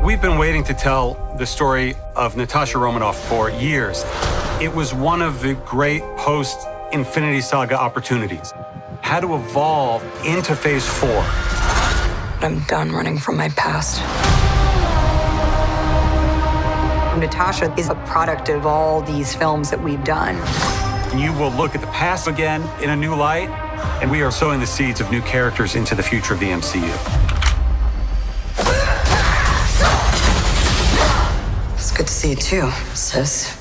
We've been waiting to tell the story of Natasha Romanoff for years. It was one of the great post-Infinity Saga opportunities. Had to evolve into phase 4. I'm done running from my past. Natasha is a product of all these films that we've done. You will look at the past again in a new light, and we are sowing the seeds of new characters into the future of the MCU. It's good to see you too, sis.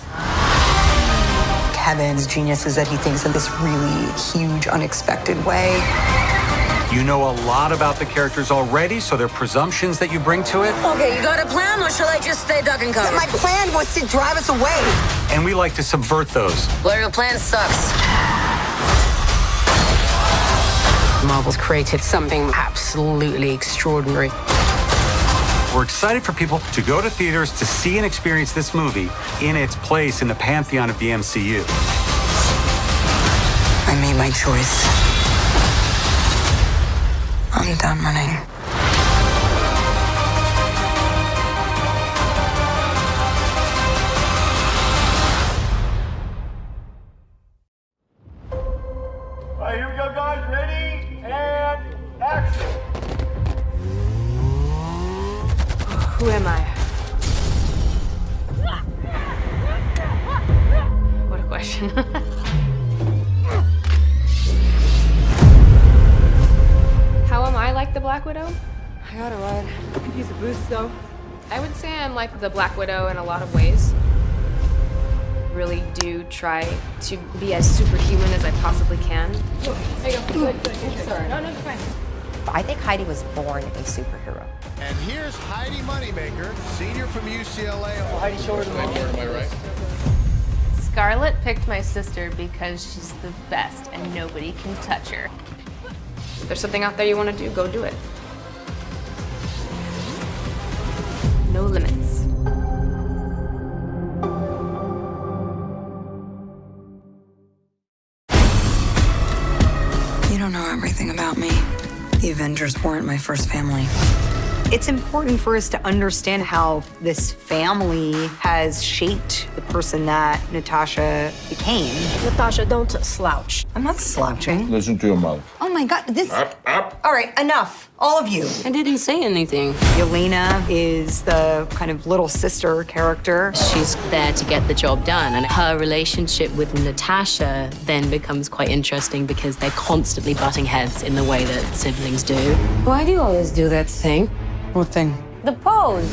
Kevin's genius is that he thinks in this really huge, unexpected way. You know a lot about the characters already, so there are presumptions that you bring to it. Okay, you got a plan, or shall I just stay duck and cover? My plan was to drive us away. And we like to subvert those. Well, your plan sucks. Marvel's created something absolutely extraordinary. We're excited for people to go to theaters to see and experience this movie in its place in the pantheon of the MCU. I made my choice. I'm done running. All right, here we go, guys. Ready? And action. Who am I? What a question. How am I like the Black Widow? I gotta ride. I could use a boost though. I would say I'm like the Black Widow in a lot of ways. Really do try to be as superhuman as I possibly can. There you go. Good. Sorry. No, you're fine. I think Heidi was born a superhero. And here's Heidi Moneymaker, senior from UCLA. Heidi shorter than Am I right? Scarlett picked my sister because she's the best and nobody can touch her. If there's something out there you want to do, go do it. No limits. You don't know everything about me. The Avengers weren't my first family. It's important for us to understand how this family has shaped the person that Natasha became. Natasha, don't slouch. I'm not slouching. Listen to your mother. Oh my God, this. Up. All right, enough. All of you. I didn't say anything. Yelena is the kind of little sister character. She's there to get the job done, and her relationship with Natasha then becomes quite interesting because they're constantly butting heads in the way that siblings do. Why do you always do that thing? What thing? The pose.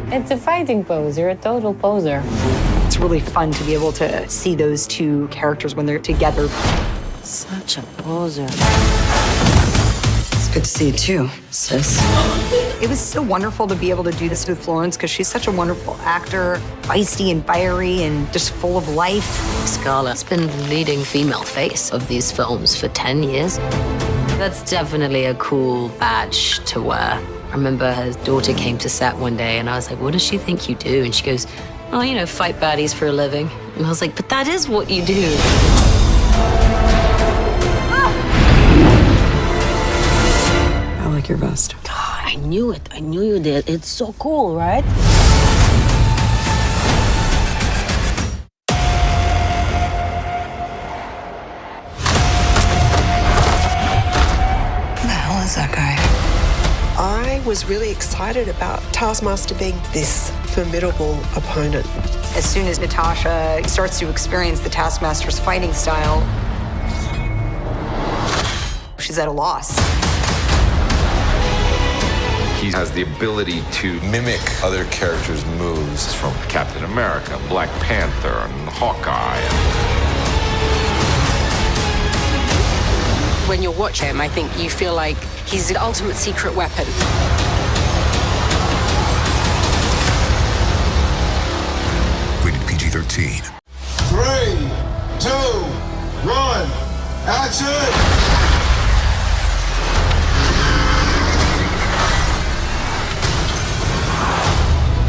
It's a fighting pose. You're a total poser. It's really fun to be able to see those two characters when they're together. Such a poser. It's good to see you too, sis. It was so wonderful to be able to do this with Florence because she's such a wonderful actor, feisty and fiery and just full of life. Scarlett's been the leading female face of these films for 10 years. That's definitely a cool badge to wear. I remember her daughter came to set one day and I was like, what does she think you do? And she goes, oh, you know, fight baddies for a living. And I was like, but that is what you do. I like your vest. God, I knew it. I knew you did. It's so cool, right? Who the hell is that guy? I was really excited about Taskmaster being this formidable opponent. As soon as Natasha starts to experience the Taskmaster's fighting style, she's at a loss. He has the ability to mimic other characters' moves from Captain America, Black Panther, and Hawkeye. When you watch him, I think you feel like he's the ultimate secret weapon. Rated PG-13. 3, 2, 1, action!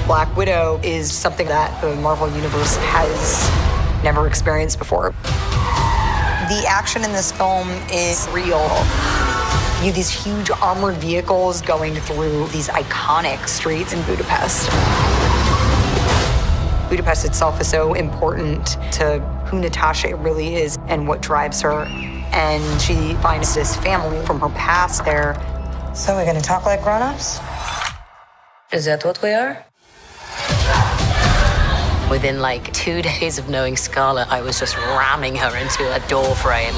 Black Widow is something that the Marvel Universe has never experienced before. The action in this film is real. You have these huge armored vehicles going through these iconic streets in Budapest. Budapest itself is so important to who Natasha really is and what drives her. And she finds this family from her past there. So we're gonna talk like grown-ups? Is that what we are? Within like 2 days of knowing Scarlett, I was just ramming her into a door frame.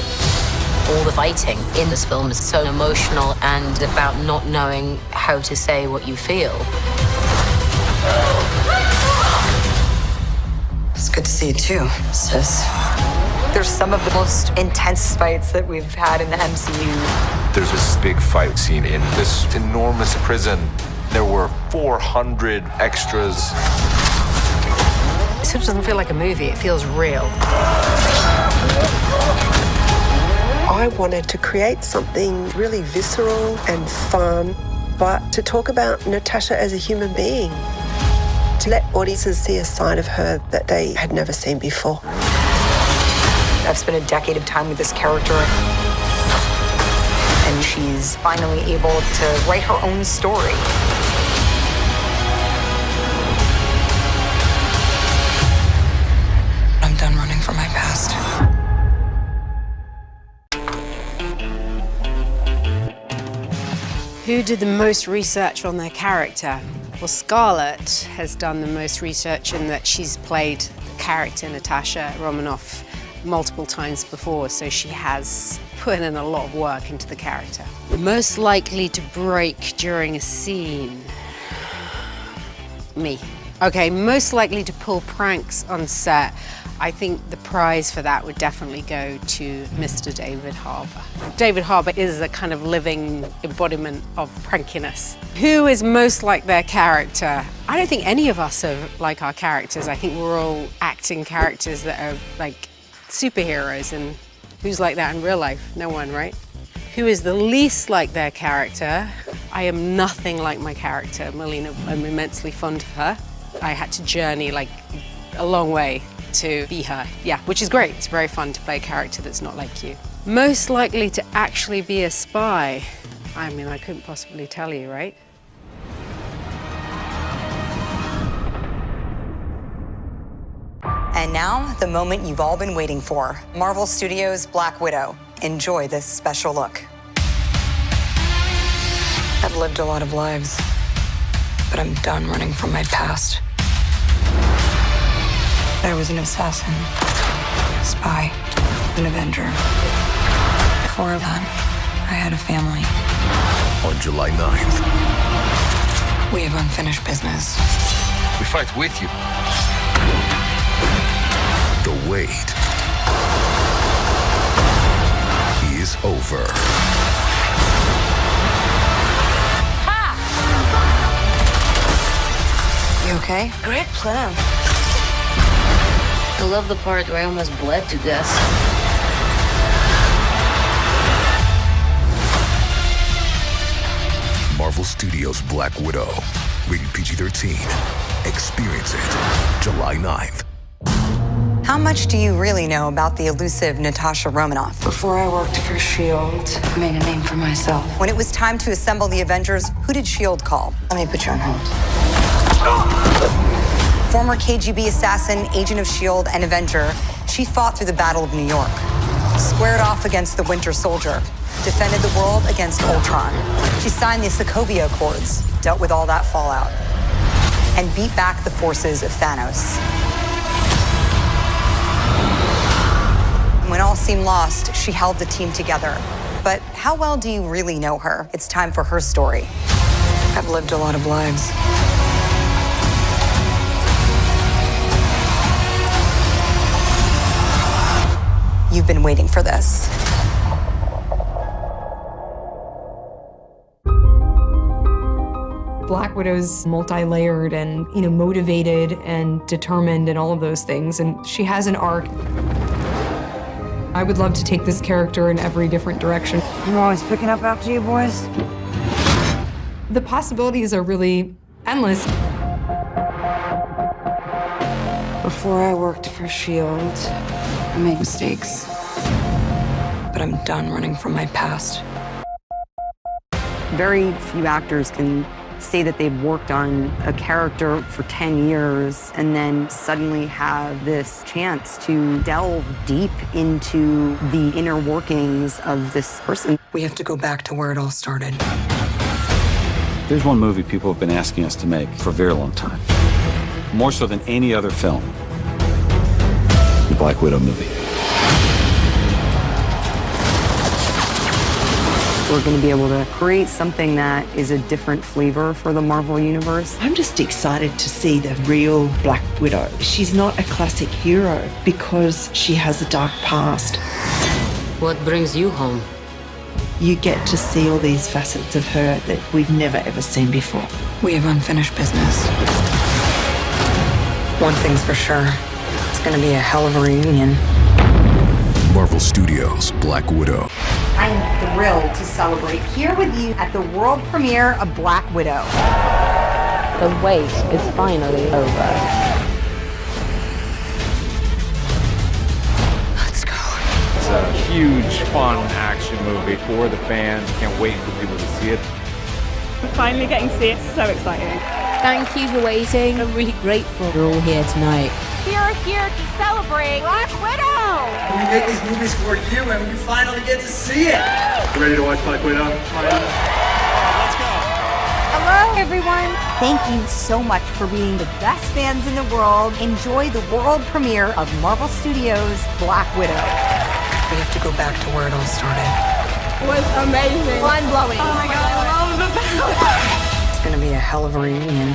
All the fighting in this film is so emotional and about not knowing how to say what you feel. It's good to see you too, sis. There's some of the most intense fights that we've had in the MCU. There's this big fight scene in this enormous prison. There were 400 extras. It doesn't feel like a movie, it feels real. I wanted to create something really visceral and fun, but to talk about Natasha as a human being, to let audiences see a side of her that they had never seen before. I've spent a decade of time with this character, and she's finally able to write her own story. I'm done running from my past. Who did the most research on their character? Well, Scarlett has done the most research in that she's played the character Natasha Romanoff multiple times before, so she has put in a lot of work into the character. Most likely to break during a scene? Me. Okay, most likely to pull pranks on set. I think the prize for that would definitely go to Mr. David Harbour. David Harbour is a kind of living embodiment of prankiness. Who is most like their character? I don't think any of us are like our characters. I think we're all acting characters that are like superheroes, and who's like that in real life? No one, right? Who is the least like their character? I am nothing like my character, Melina. I'm immensely fond of her. I had to journey like a long way to be her. Yeah, which is great. It's very fun to play a character that's not like you. Most likely to actually be a spy? I mean, I couldn't possibly tell you, right? And now, the moment you've all been waiting for. Marvel Studios' Black Widow. Enjoy this special look. I've lived a lot of lives, but I'm done running from my past. I was an assassin, spy, an avenger. Before that, I had a family. On July 9th. We have unfinished business. We fight with you. The wait is over. You okay? Great plan. I love the part where I almost bled to death. Marvel Studios' Black Widow. Rated PG-13. Experience it July 9th. How much do you really know about the elusive Natasha Romanoff? Before I worked for S.H.I.E.L.D., I made a name for myself. When it was time to assemble the Avengers, who did S.H.I.E.L.D. call? Let me put you on hold. Former KGB assassin, agent of S.H.I.E.L.D., and Avenger, she fought through the Battle of New York, squared off against the Winter Soldier, defended the world against Ultron. She signed the Sokovia Accords, dealt with all that fallout, and beat back the forces of Thanos. When all seemed lost, she held the team together. But how well do you really know her? It's time for her story. I've lived a lot of lives. You've been waiting for this. Black Widow's multi-layered and, motivated and determined and all of those things, and she has an arc. I would love to take this character in every different direction. I'm always picking up after you boys. The possibilities are really endless. Before I worked for S.H.I.E.L.D., I made mistakes. But I'm done running from my past. Very few actors can say that they've worked on a character for 10 years and then suddenly have this chance to delve deep into the inner workings of this person. We have to go back to where it all started. There's one movie people have been asking us to make for a very long time. More so than any other film. The Black Widow movie. We're going to be able to create something that is a different flavor for the Marvel Universe. I'm just excited to see the real Black Widow. She's not a classic hero because she has a dark past. What brings you home? You get to see all these facets of her that we've never ever seen before. We have unfinished business. One thing's for sure, it's going to be a hell of a reunion. Marvel Studios' Black Widow. I'm thrilled to celebrate here with you at the world premiere of Black Widow. The wait is finally over. Let's go. It's a huge, fun action movie for the fans. Can't wait for people to see it. We're finally getting to see it. So exciting. Thank you for waiting. I'm really grateful you're all here tonight. We are here to celebrate Black Widow! We make these movies for you, and you finally get to see it. You ready to watch Black Widow? Let's go. Hello, everyone. Thank you so much for being the best fans in the world. Enjoy the world premiere of Marvel Studios' Black Widow. We have to go back to where it all started. It was amazing. Mind-blowing. Oh my God, I love the power. It's going to be a hell of a reunion.